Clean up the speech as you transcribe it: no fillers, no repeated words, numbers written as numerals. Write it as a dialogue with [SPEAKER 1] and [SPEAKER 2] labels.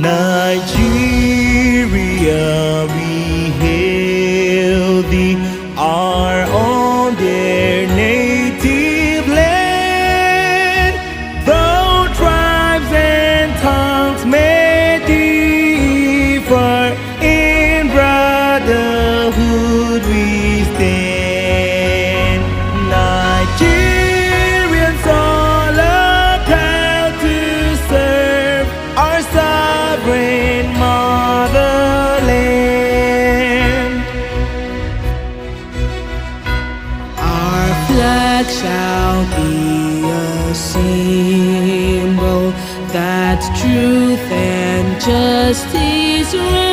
[SPEAKER 1] Nigeria, we hail thee, our own dear native land. Though tribes and tongues may differ, in brotherhood we stand. Nigerians all are proud to serve our sovereign motherland.
[SPEAKER 2] Our flag shall be a symbol that truth and justice reign.